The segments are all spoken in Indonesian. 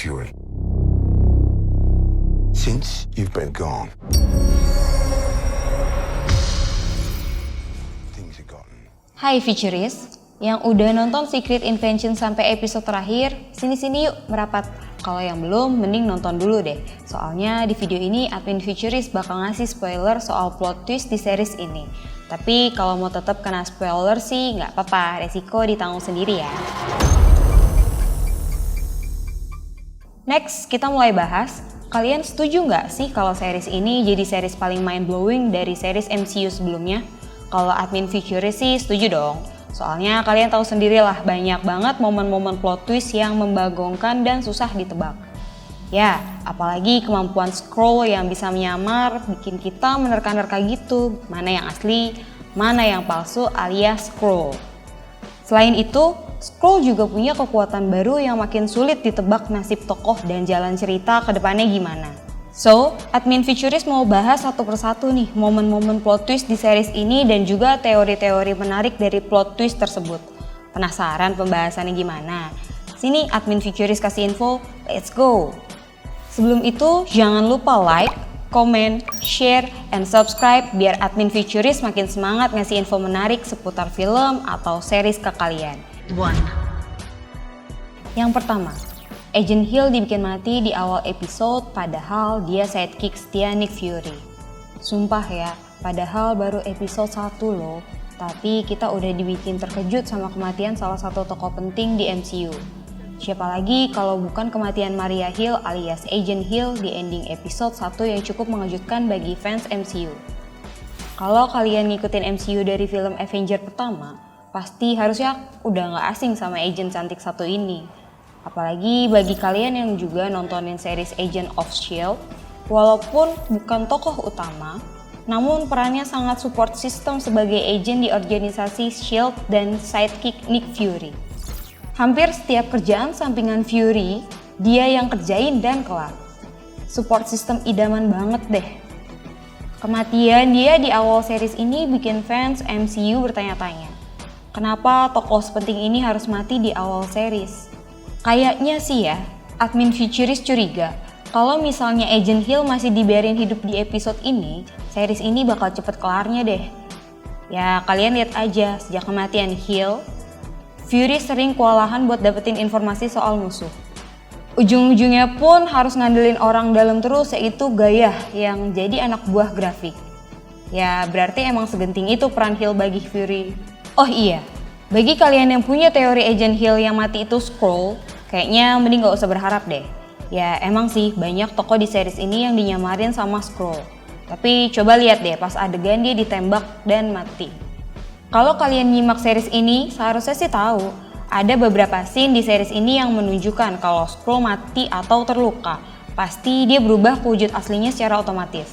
Fury. Since you've been gone, things have gotten... Hai Futurist, yang udah nonton Secret Invention sampai episode terakhir, sini-sini yuk merapat. Kalau yang belum, mending nonton dulu deh. Soalnya di video ini admin Futurist bakal ngasih spoiler soal plot twist di series ini. Tapi kalau mau tetap kena spoiler sih nggak apa-apa, resiko ditanggung sendiri ya. Next, kita mulai bahas. Kalian setuju nggak sih kalau series ini jadi series paling mind-blowing dari series MCU sebelumnya? Kalau admin Futurist sih setuju dong. Soalnya kalian tahu sendirilah banyak banget momen-momen plot twist yang membagongkan dan susah ditebak. Ya, apalagi kemampuan Skrull yang bisa menyamar bikin kita menerka-nerka gitu. Mana yang asli, mana yang palsu alias Skrull. Selain itu, Skrull juga punya kekuatan baru yang makin sulit ditebak nasib tokoh dan jalan cerita ke depannya gimana. So, admin Futurist mau bahas satu persatu nih momen-momen plot twist di series ini dan juga teori-teori menarik dari plot twist tersebut. Penasaran pembahasannya gimana? Sini admin Futurist kasih info, let's go! Sebelum itu, jangan lupa like, comment, share, and subscribe biar admin Futurist makin semangat ngasih info menarik seputar film atau series ke kalian. Yang pertama, Agent Hill dibikin mati di awal episode padahal dia sidekick setia Nick Fury. Sumpah ya, padahal baru episode 1 loh, tapi kita udah dibikin terkejut sama kematian salah satu tokoh penting di MCU. Siapa lagi kalau bukan kematian Maria Hill alias Agent Hill di ending episode 1 yang cukup mengejutkan bagi fans MCU. Kalau kalian ngikutin MCU dari film Avenger pertama, pasti harusnya udah gak asing sama agent cantik satu ini. Apalagi bagi kalian yang juga nontonin series Agent of S.H.I.E.L.D., walaupun bukan tokoh utama, namun perannya sangat support system sebagai agent di organisasi S.H.I.E.L.D. dan sidekick Nick Fury. Hampir setiap kerjaan sampingan Fury, dia yang kerjain dan kelar. Support system idaman banget deh. Kematian dia di awal series ini bikin fans MCU bertanya-tanya, kenapa tokoh sepenting ini harus mati di awal series? Kayaknya sih ya, admin Futurist curiga kalau misalnya Agent Hill masih dibiarin hidup di episode ini, series ini bakal cepet kelarnya deh. Ya kalian lihat aja, sejak kematian Hill, Fury sering kewalahan buat dapetin informasi soal musuh. Ujung-ujungnya pun harus ngandelin orang dalam terus, yaitu Gaia yang jadi anak buah grafik. Ya berarti emang segenting itu peran Hill bagi Fury. Oh iya, bagi kalian yang punya teori Agent Hill yang mati itu Skrull, kayaknya mending gak usah berharap deh. Ya emang sih banyak tokoh di series ini yang dinyamarin sama Skrull. Tapi coba lihat deh pas adegan dia ditembak dan mati. Kalau kalian nyimak series ini, seharusnya sih tahu ada beberapa scene di series ini yang menunjukkan kalau Skrull mati atau terluka. Pasti dia berubah ke wujud aslinya secara otomatis.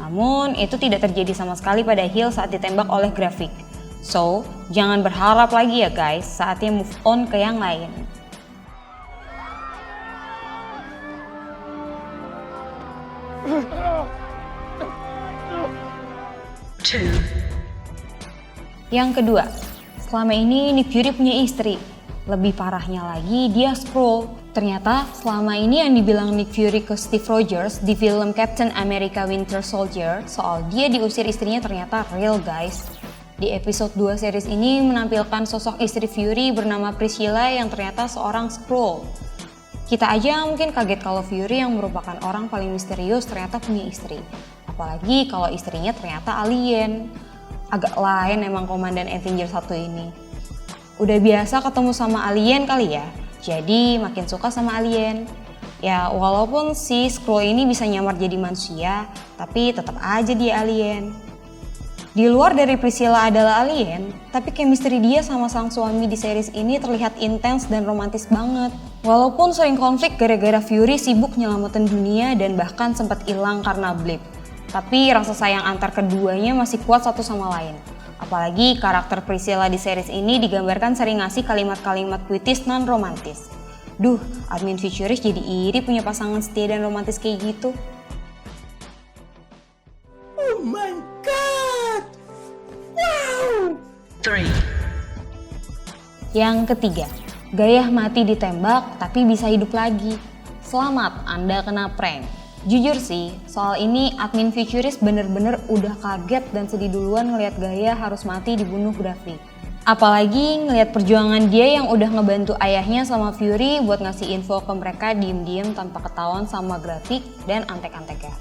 Namun itu tidak terjadi sama sekali pada Hill saat ditembak oleh grafik. So, jangan berharap lagi ya guys, saatnya move on ke yang lain. Yang kedua, selama ini Nick Fury punya istri. Lebih parahnya lagi, dia Skrull. Ternyata selama ini yang dibilang Nick Fury ke Steve Rogers di film Captain America Winter Soldier soal dia diusir istrinya ternyata real guys. Di episode 2 series ini menampilkan sosok istri Fury bernama Priscilla yang ternyata seorang Skrull. Kita aja mungkin kaget kalau Fury yang merupakan orang paling misterius ternyata punya istri. Apalagi kalau istrinya ternyata alien. Agak lain emang komandan Avenger 1 ini. Udah biasa ketemu sama alien kali ya, jadi makin suka sama alien. Ya walaupun si Skrull ini bisa nyamar jadi manusia, tapi tetap aja dia alien. Di luar dari Priscilla adalah alien, tapi chemistry dia sama sang suami di series ini terlihat intens dan romantis banget. Walaupun sering konflik gara-gara Fury sibuk nyelamatin dunia dan bahkan sempat hilang karena blip. Tapi rasa sayang antar keduanya masih kuat satu sama lain. Apalagi karakter Priscilla di series ini digambarkan sering ngasih kalimat-kalimat puitis non-romantis. Duh, admin Futurist jadi iri punya pasangan setia dan romantis kayak gitu. Oh my god! Wow! 3. Yang ketiga, Gaia mati ditembak tapi bisa hidup lagi. Selamat, Anda kena prank. Jujur sih, soal ini admin Futurist bener-bener udah kaget dan sedih duluan ngelihat Gaia harus mati dibunuh Grafik. Apalagi ngelihat perjuangan dia yang udah ngebantu ayahnya sama Fury buat ngasih info ke mereka diem-diem tanpa ketahuan sama Grafik dan antek-anteknya.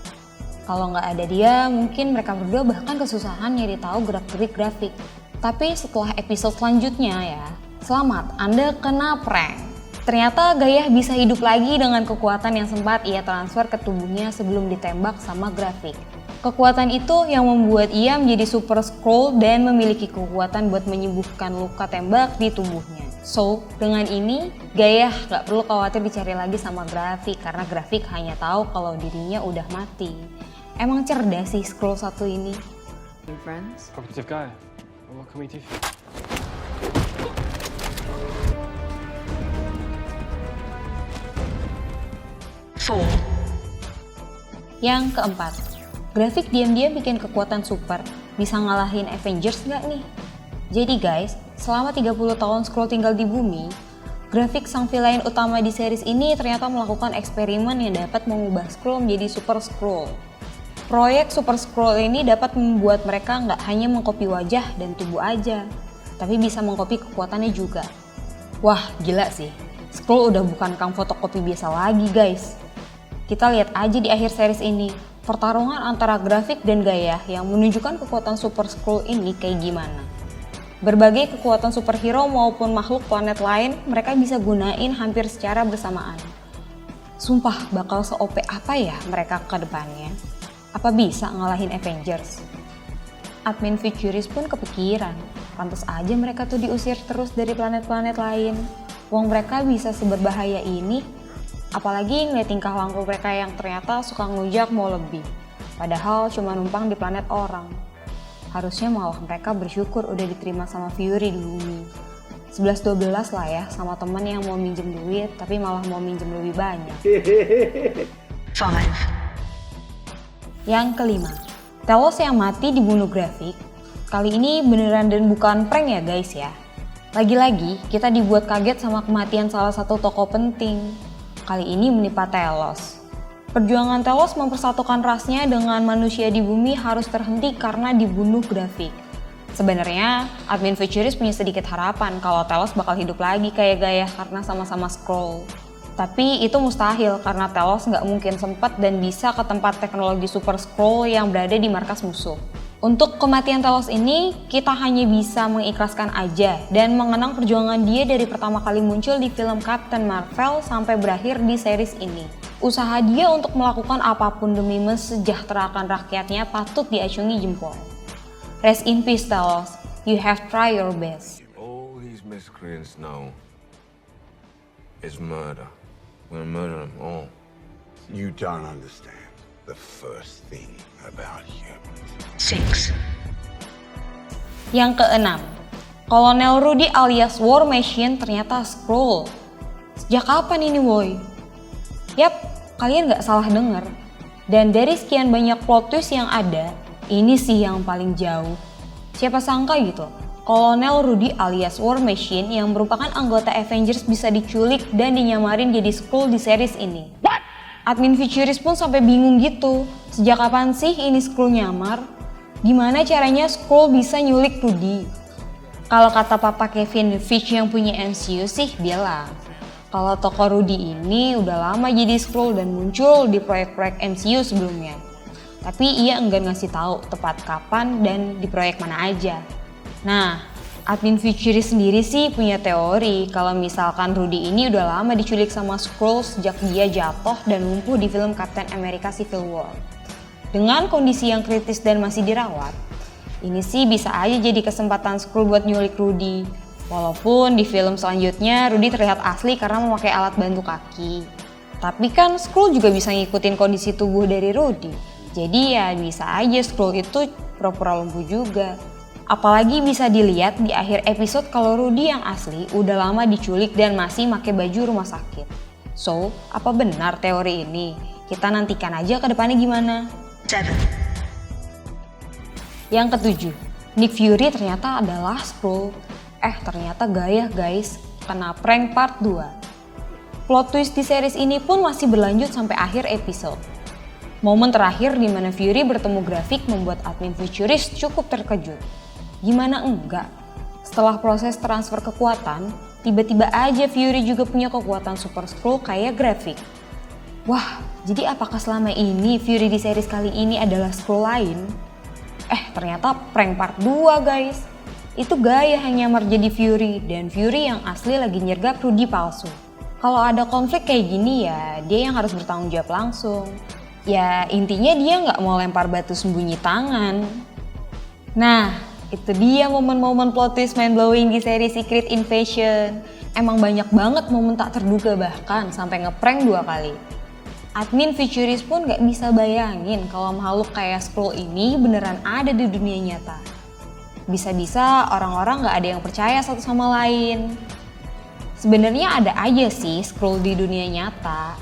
Kalau nggak ada dia, mungkin mereka berdua bahkan kesusahan nyari tahu gerak-gerik Grafik. Tapi setelah episode selanjutnya ya, selamat, Anda kena prank. Ternyata Gaia bisa hidup lagi dengan kekuatan yang sempat ia transfer ke tubuhnya sebelum ditembak sama Grafik. Kekuatan itu yang membuat ia menjadi Super Skrull dan memiliki kekuatan buat menyembuhkan luka tembak di tubuhnya. So, dengan ini Gaia gak perlu khawatir dicari lagi sama Grafik karena Grafik hanya tahu kalau dirinya udah mati. Emang cerdas sih Skrull satu ini. Friends? Cooperative guy. What can we do? Yang keempat, Grafik diam-diam bikin kekuatan super. Bisa ngalahin Avengers nggak nih? Jadi guys, selama 30 tahun Skrull tinggal di bumi, Grafik sang villain utama di series ini ternyata melakukan eksperimen yang dapat mengubah Skrull menjadi Super Skrull. Proyek Super Skrull ini dapat membuat mereka nggak hanya mengkopi wajah dan tubuh aja, tapi bisa mengkopi kekuatannya juga. Wah, gila sih. Skrull udah bukan kang fotokopi biasa lagi guys. Kita lihat aja di akhir series ini, pertarungan antara Grafik dan Gaia yang menunjukkan kekuatan Super Skrull ini kayak gimana. Berbagai kekuatan superhero maupun makhluk planet lain mereka bisa gunain hampir secara bersamaan. Sumpah bakal se-OP apa ya mereka ke depannya? Apa bisa ngalahin Avengers? Admin Futurist pun kepikiran, pantas aja mereka tuh diusir terus dari planet-planet lain. Wong mereka bisa seberbahaya ini. Apalagi ngeliat tingkah laku mereka yang ternyata suka ngelunjak mau lebih. Padahal cuma numpang di planet orang. Harusnya malah mereka bersyukur udah diterima sama Fury di bumi. 11-12 lah ya sama temen yang mau minjem duit tapi malah mau minjem lebih banyak. 5. Yang kelima, Telos yang mati dibunuh Grafik. Kali ini beneran dan bukan prank ya guys ya. Lagi-lagi kita dibuat kaget sama kematian salah satu tokoh penting. Kali ini menimpa Telos. Perjuangan Telos mempersatukan rasnya dengan manusia di bumi harus terhenti karena dibunuh Grafik. Sebenarnya, admin Futurist punya sedikit harapan kalau Telos bakal hidup lagi kayak Gaia karena sama-sama Skrull. Tapi itu mustahil karena Telos nggak mungkin sempat dan bisa ke tempat teknologi Super Skrull yang berada di markas musuh. Untuk kematian Telos ini, kita hanya bisa mengikhlaskan aja dan mengenang perjuangan dia dari pertama kali muncul di film Captain Marvel sampai berakhir di series ini. Usaha dia untuk melakukan apapun demi mensejahterakan rakyatnya patut diacungi jempol. Rest in peace Telos, you have tried your best. All these miscreants know is murder. We're gonna murder them all. You don't understand the first thing about humans. 6. Yang keenam, Kolonel Rudy alias War Machine ternyata Skrull. Sejak kapan ini woy? Yap, kalian gak salah denger. Dan dari sekian banyak plot twist yang ada, ini sih yang paling jauh. Siapa sangka gitu, Kolonel Rudy alias War Machine yang merupakan anggota Avengers bisa diculik dan dinyamarin jadi Skrull di series ini. Admin Futurist pun sampai bingung gitu, sejak kapan sih ini Skrull nyamar? Gimana caranya Skrull bisa nyulik Rudy? Kalau kata Papa Kevin Feige yang punya MCU sih bilang, kalau tokoh Rudy ini udah lama jadi Skrull dan muncul di proyek-proyek MCU sebelumnya. Tapi ia enggan ngasih tahu tepat kapan dan di proyek mana aja. Nah, admin Futurist sendiri sih punya teori kalau misalkan Rudy ini udah lama diculik sama Skrull sejak dia jatuh dan lumpuh di film Captain America Civil War. Dengan kondisi yang kritis dan masih dirawat, ini sih bisa aja jadi kesempatan Skrull buat nyulik Rudy. Walaupun di film selanjutnya Rudy terlihat asli karena memakai alat bantu kaki. Tapi kan Skrull juga bisa ngikutin kondisi tubuh dari Rudy. Jadi ya bisa aja Skrull itu pura-pura lumpuh juga. Apalagi bisa dilihat di akhir episode kalau Rudy yang asli udah lama diculik dan masih pakai baju rumah sakit. So, apa benar teori ini? Kita nantikan aja ke depannya gimana. 7. Yang ketujuh, Nick Fury ternyata adalah Skrull. Ternyata Gaia guys, kena prank part 2. Plot twist di series ini pun masih berlanjut sampai akhir episode. Momen terakhir di mana Fury bertemu Graphic membuat admin Futurist cukup terkejut. Gimana enggak? Setelah proses transfer kekuatan, tiba-tiba aja Fury juga punya kekuatan Super Skrull kayak Graphic. Wah, jadi apakah selama ini Fury di series kali ini adalah Skrull lain? Ternyata prank part 2 guys. Itu gaya yang nyamar jadi Fury, dan Fury yang asli lagi nyergap Rudy palsu. Kalau ada konflik kayak gini ya, dia yang harus bertanggung jawab langsung. Ya intinya dia nggak mau lempar batu sembunyi tangan. Nah, itu dia momen-momen plot twist mind-blowing di seri Secret Invasion. Emang banyak banget momen tak terduga, bahkan sampai ngeprank 2 kali. Admin Futurist pun nggak bisa bayangin kalau makhluk kayak Skrull ini beneran ada di dunia nyata. Bisa-bisa orang-orang nggak ada yang percaya satu sama lain. Sebenarnya ada aja sih Skrull di dunia nyata.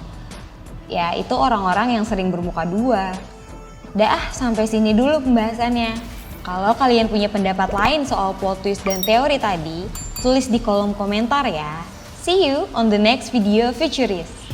Ya itu orang-orang yang sering bermuka 2. Sampai sini dulu pembahasannya. Kalau kalian punya pendapat lain soal plot twist dan teori tadi, tulis di kolom komentar ya. See you on the next video Futurist.